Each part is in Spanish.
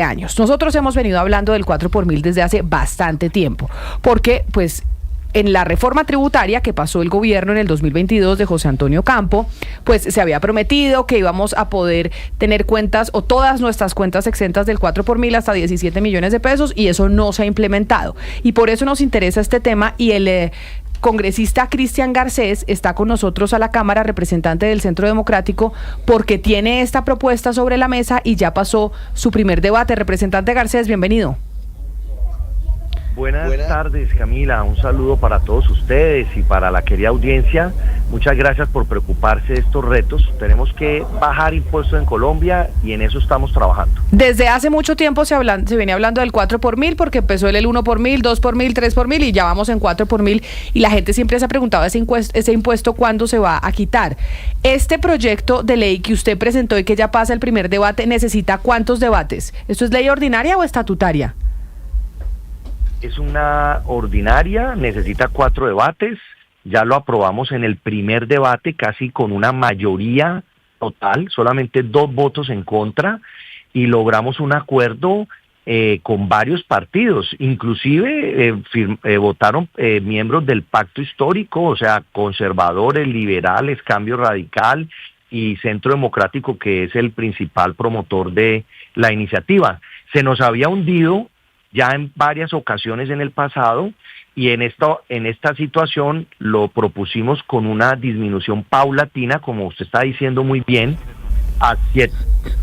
años. Nosotros hemos venido hablando del 4 por mil desde hace bastante tiempo, porque pues en la reforma tributaria que pasó el gobierno en el 2022 de José Antonio Campo, pues se había prometido que íbamos a poder tener cuentas o todas nuestras cuentas exentas del 4 por mil hasta 17 millones de pesos, y eso no se ha implementado. Y por eso nos interesa este tema, y el congresista Cristian Garcés está con nosotros a la Cámara, representante del Centro Democrático, porque tiene esta propuesta sobre la mesa y ya pasó su primer debate. Representante Garcés, bienvenido. Buenas tardes, Camila, un saludo para todos ustedes y para la querida audiencia. Muchas gracias por preocuparse de estos retos. Tenemos que bajar impuestos en Colombia y en eso estamos trabajando. Desde hace mucho tiempo se viene hablando del 4 por mil, porque empezó el 1 por mil, 2 por mil, 3 por mil y ya vamos en 4 por mil, y la gente siempre se ha preguntado ese impuesto cuándo se va a quitar. Este proyecto de ley que usted presentó y que ya pasa el primer debate, ¿necesita cuántos debates? ¿Esto es ley ordinaria o estatutaria? Es una ordinaria, necesita 4 debates, ya lo aprobamos en el primer debate casi con una mayoría total, solamente 2 votos en contra, y logramos un acuerdo con varios partidos, inclusive votaron miembros del pacto histórico, o sea, conservadores, liberales, Cambio Radical y Centro Democrático, que es el principal promotor de la iniciativa. Se nos había hundido ya en varias ocasiones en el pasado, y en esta situación lo propusimos con una disminución paulatina, como usted está diciendo muy bien, a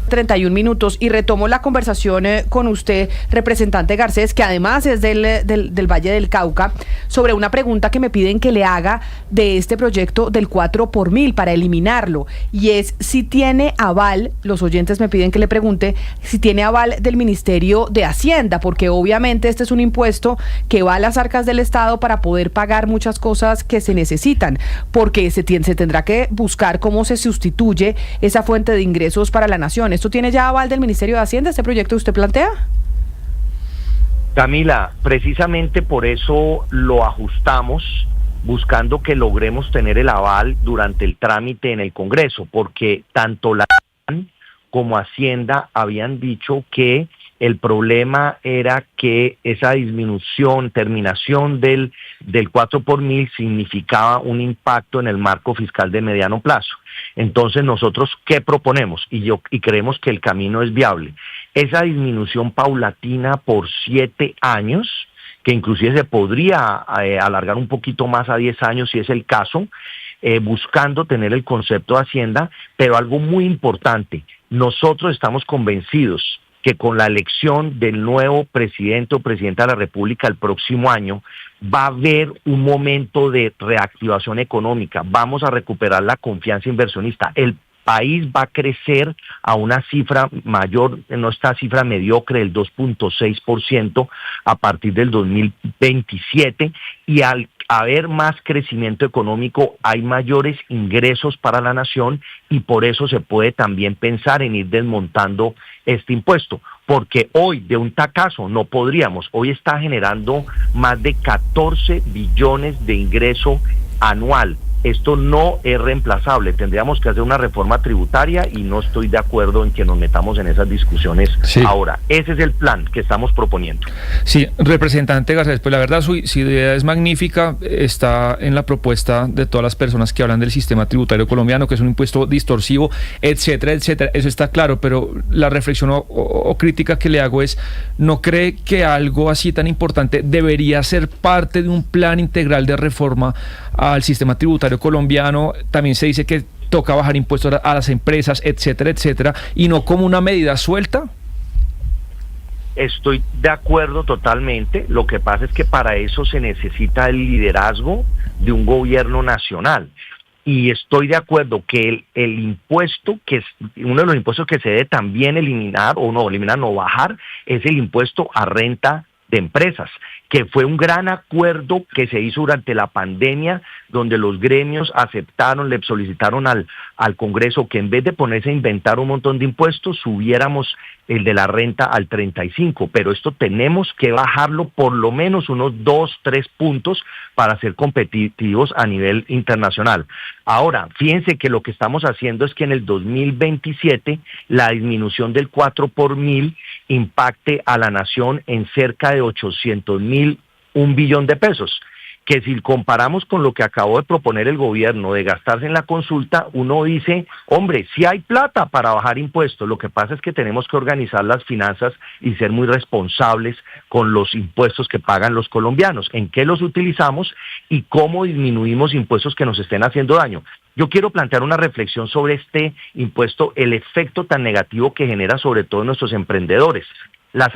31 minutos, y retomo la conversación con usted, representante Garcés, que además es del Valle del Cauca, sobre una pregunta que me piden que le haga de este proyecto del 4 por mil para eliminarlo, y es si tiene aval. Los oyentes me piden que le pregunte si tiene aval del Ministerio de Hacienda, porque obviamente este es un impuesto que va a las arcas del Estado para poder pagar muchas cosas que se necesitan, porque se tendrá que buscar cómo se sustituye esa fuente de ingresos para la nación. ¿Esto tiene ya aval del Ministerio de Hacienda, este proyecto que usted plantea? Camila, precisamente por eso lo ajustamos, buscando que logremos tener el aval durante el trámite en el Congreso, porque tanto la DAN como Hacienda habían dicho que el problema era que esa terminación del 4 por mil significaba un impacto en el marco fiscal de mediano plazo. Entonces nosotros, ¿qué proponemos? Y creemos que el camino es viable. Esa disminución paulatina por 7 años, que inclusive se podría alargar un poquito más a 10 años si es el caso, buscando tener el concepto de Hacienda, pero algo muy importante, nosotros estamos convencidos que con la elección del nuevo presidente o presidenta de la República el próximo año va a haber un momento de reactivación económica, vamos a recuperar la confianza inversionista, el país va a crecer a una cifra mayor, no esta cifra mediocre del 2.6% a partir del 2027, y al haber más crecimiento económico hay mayores ingresos para la nación, y por eso se puede también pensar en ir desmontando este impuesto, porque hoy de un tacazo no podríamos. Hoy está generando más de 14 billones de ingreso anual. Esto no es reemplazable, tendríamos que hacer una reforma tributaria y no estoy de acuerdo en que nos metamos en esas discusiones ahora. Ese es el plan que estamos proponiendo. Sí, representante Garcés, pues la verdad su idea es magnífica, está en la propuesta de todas las personas que hablan del sistema tributario colombiano, que es un impuesto distorsivo, etcétera, etcétera, eso está claro, pero la reflexión o crítica que le hago es, ¿no cree que algo así tan importante debería ser parte de un plan integral de reforma al sistema tributario colombiano? También se dice que toca bajar impuestos a las empresas, etcétera, etcétera, y no como una medida suelta. Estoy de acuerdo totalmente. Lo que pasa es que para eso se necesita el liderazgo de un gobierno nacional. Y estoy de acuerdo que el impuesto, que es uno de los impuestos que se debe también eliminar, o no eliminar, no bajar, es el impuesto a renta de empresas, que fue un gran acuerdo que se hizo durante la pandemia, donde los gremios aceptaron, le solicitaron al Congreso que en vez de ponerse a inventar un montón de impuestos, subiéramos el de la renta al 35%, pero esto tenemos que bajarlo por lo menos unos 2-3 puntos para ser competitivos a nivel internacional. Ahora, fíjense que lo que estamos haciendo es que en el 2027 la disminución del 4 por mil impacte a la nación en cerca de 800.000, 1 billón de pesos, que si comparamos con lo que acabó de proponer el gobierno de gastarse en la consulta, uno dice, hombre, sí hay plata para bajar impuestos, lo que pasa es que tenemos que organizar las finanzas y ser muy responsables con los impuestos que pagan los colombianos, en qué los utilizamos y cómo disminuimos impuestos que nos estén haciendo daño. Yo quiero plantear una reflexión sobre este impuesto, el efecto tan negativo que genera sobre todo en nuestros emprendedores. Las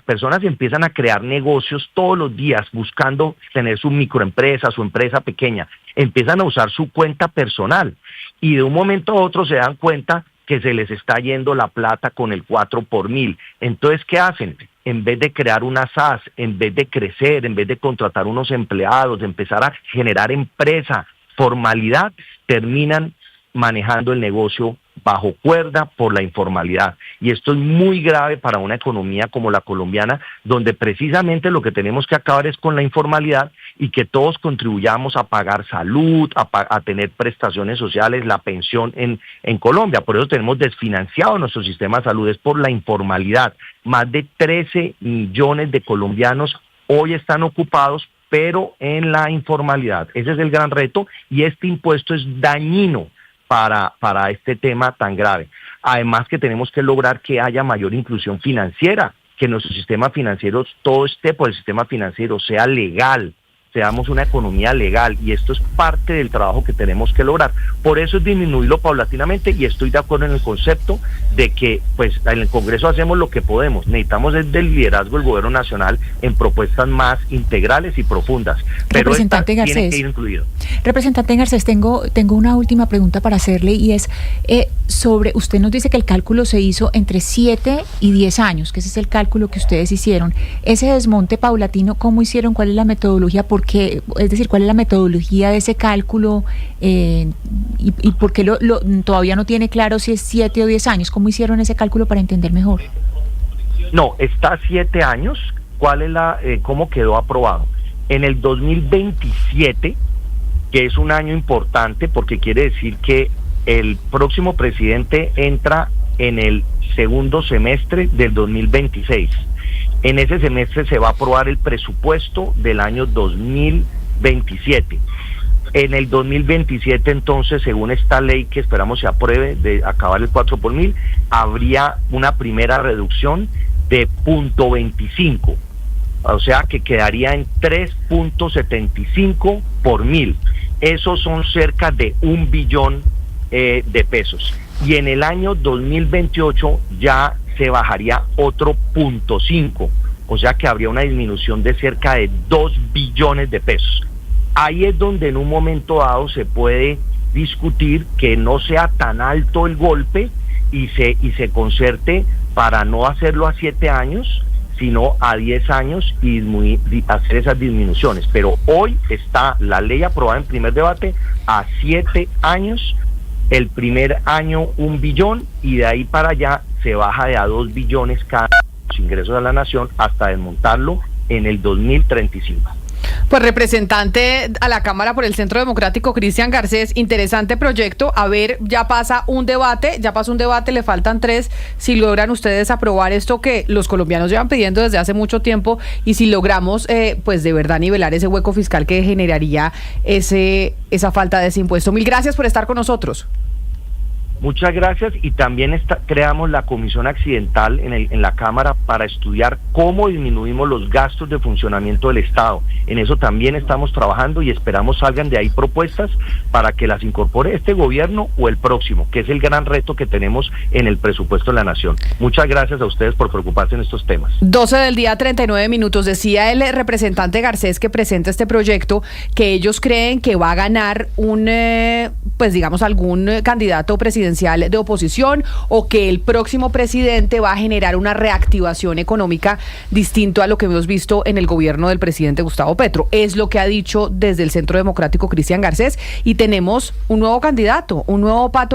personas empiezan a crear negocios todos los días buscando tener su microempresa, su empresa pequeña. Empiezan a usar su cuenta personal y de un momento a otro se dan cuenta que se les está yendo la plata con el 4 por 1000. Entonces, ¿qué hacen? En vez de crear una SAS, en vez de crecer, en vez de contratar unos empleados, de empezar a generar empresa, formalidad, terminan manejando el negocio bajo cuerda por la informalidad. Y esto es muy grave para una economía como la colombiana, donde precisamente lo que tenemos que acabar es con la informalidad y que todos contribuyamos a pagar salud, a tener prestaciones sociales, la pensión en Colombia. Por eso tenemos desfinanciado nuestro sistema de salud, es por la informalidad. Más de 13 millones de colombianos hoy están ocupados, pero en la informalidad. Ese es el gran reto y este impuesto es dañino para este tema tan grave. Además que tenemos que lograr que haya mayor inclusión financiera, que nuestro sistema financiero, todo esté por el sistema financiero, sea legal, seamos una economía legal, y esto es parte del trabajo que tenemos que lograr. Por eso es disminuirlo paulatinamente, y estoy de acuerdo en el concepto de que pues en el Congreso hacemos lo que podemos. Necesitamos el del liderazgo del gobierno nacional en propuestas más integrales y profundas, pero esta tiene que ir incluido. Representante Garcés, tengo una última pregunta para hacerle, y es sobre, usted nos dice que el cálculo se hizo entre 7 y 10 años, que ese es el cálculo que ustedes hicieron. Ese desmonte paulatino, ¿cómo hicieron? ¿Cuál es la metodología? ¿Por qué? Es decir, ¿cuál es la metodología de ese cálculo? ¿Y por qué todavía no tiene claro si es 7 o 10 años? ¿Cómo hicieron ese cálculo para entender mejor? No, está 7 años. ¿Cuál es cómo quedó aprobado? En el 2027, que es un año importante porque quiere decir que el próximo presidente entra en el segundo semestre del 2026. En ese semestre se va a aprobar el presupuesto del año 2027. En el 2027, entonces, según esta ley que esperamos se apruebe de acabar el 4 por 1000, habría una primera reducción de 0.25. O sea que quedaría en 3.75 por 1000. Esos son cerca de 1 billón de pesos. Y en el año 2028 ya se bajaría otro 0.5. O sea que habría una disminución de cerca de 2 billones de pesos. Ahí es donde en un momento dado se puede discutir que no sea tan alto el golpe y se concerte para no hacerlo a 7 años, sino a 10 años y hacer esas disminuciones. Pero hoy está la ley aprobada en primer debate a 7 años, el primer año 1 billón y de ahí para allá se baja de a 2 billones cada los ingresos a la nación hasta desmontarlo en el 2035. Pues representante a la Cámara por el Centro Democrático, Cristian Garcés, interesante proyecto. A ver, ya pasó un debate, le faltan 3. Si logran ustedes aprobar esto que los colombianos llevan pidiendo desde hace mucho tiempo, y si logramos pues de verdad nivelar ese hueco fiscal que generaría esa falta de ese impuesto. Mil gracias por estar con nosotros. Muchas gracias, y también creamos la comisión accidental en la Cámara para estudiar cómo disminuimos los gastos de funcionamiento del Estado. En eso también estamos trabajando y esperamos salgan de ahí propuestas para que las incorpore este gobierno o el próximo, que es el gran reto que tenemos en el presupuesto de la nación. Muchas gracias a ustedes por preocuparse en estos temas. 12 del día, 39 minutos. Decía el representante Garcés que presenta este proyecto que ellos creen que va a ganar algún candidato presidencial de oposición, o que el próximo presidente va a generar una reactivación económica distinto a lo que hemos visto en el gobierno del presidente Gustavo Petro. Es lo que ha dicho desde el Centro Democrático Cristian Garcés, y tenemos un nuevo candidato, un nuevo pato